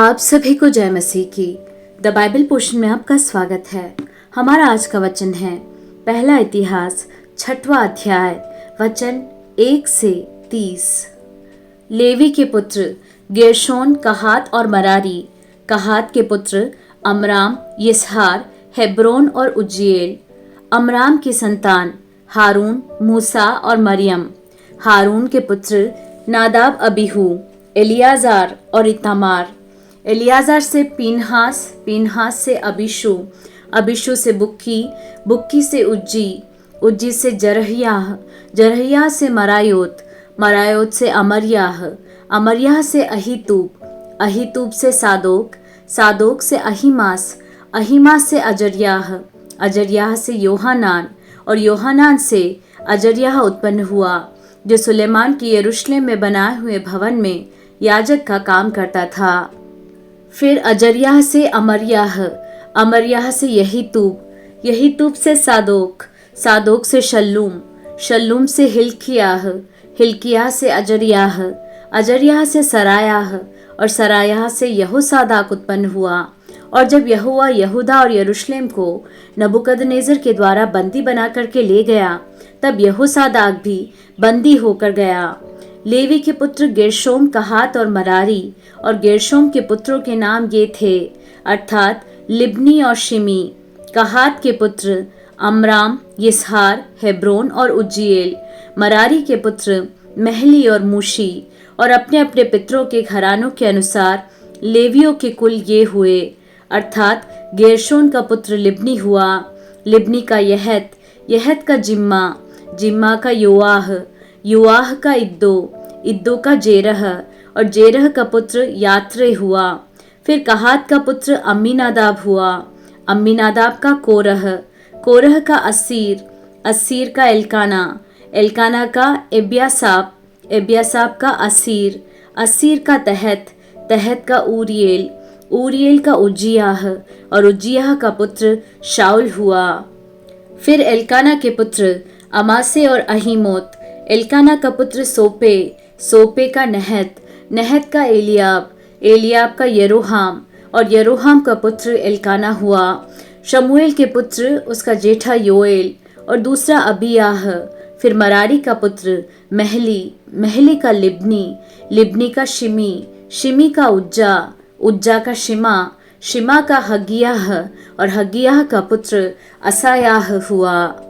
आप सभी को जय मसीह की। द बाइबल पोर्शन में आपका स्वागत है। हमारा आज का वचन है पहला इतिहास 6वां अध्याय वचन 1 से 30। लेवी के पुत्र गेर्शोन, कहात और मरारी। कहात के पुत्र अमराम, यिसहार, हेब्रोन और उज्जीएल। अमराम की संतान हारून, मूसा और मरियम। हारून के पुत्र नादाब, अबीहू, एलियाजार और इतामार। एलियाजार से पीनहास, पीनहास से अबीशू, अबीशू से बुक्की, बुक्की से उज्जी, उज्जी से जरहयाह, जरहयाह से मरायोत, मरायोत से अमर्याह, अमर्याह से अहीतूब, अहीतूब से सादोक, सादोक से अहीमास, अहीमास से अजर्याह, अजर्याह से योहानान और योहानान से अजर्याह उत्पन्न हुआ, जो सुलेमान की यरूशलेम में बनाए हुए भवन में याजक का काम करता था। फिर अजर्याह से अमर्याह, अमर्याह से यहीतूब, यहीतूब से सादोक, सादोक से शल्लूम, शल्लूम से हिल्कियाह, हिल्कियाह से अजर्याह, अजर्याह से सरायाह और सरायाह से यहोसादाक उत्पन्न हुआ। और जब यहोवा यहूदा और यरूशलेम को नबूकदनेस्सर के द्वारा बंदी बना करके ले गया, तब यहोसादाक भी बंदी होकर गया। लेवी के पुत्र गेर्शोम, कहात और मरारी। और गेर्शोम के पुत्रों के नाम ये थे, अर्थात लिब्नी और शिमी। कहात के पुत्र अमराम, यिसहार, हेब्रोन और उज्जीएल। मरारी के पुत्र महली और मूशी। और अपने अपने पितरों के घरानों के अनुसार लेवियों के कुल ये हुए, अर्थात गेर्शोन का पुत्र लिब्नी हुआ, लिब्नी का यहत, यहत का जिम्मा, जिम्मा का योआह, योआह का इद्दो, इद्दो का जेरह और जेरह का पुत्र यात्रे हुआ। फिर कहात का पुत्र अम्मीनादाब हुआ, अम्मीनादाब का कोरह, कोरह का असीर, असीर का एल्काना, एल्काना का एब्यासाप, एब्यासाप का असीर, असीर का तहत, तहत का ऊरिएल, ऊरिएल का उज्जियाह और उज्जियाह का पुत्र शाऊल हुआ। फिर एल्काना के पुत्र अमासे और अहीमोत। एल्काना का पुत्र सोपे, सोपे का नहत, नहत का एलियाब, एलियाब का यरोहाम और यरोहाम का पुत्र एल्काना हुआ। शमूएल के पुत्र उसका जेठा योएल और दूसरा अबियाह। फिर मरारी का पुत्र महली, महली का लिब्नी, लिब्नी का शिमी, शिमी का उज्जा, उज्जा का शिमा, शिमा का हगियाह और हगियाह का पुत्र असायाह हुआ।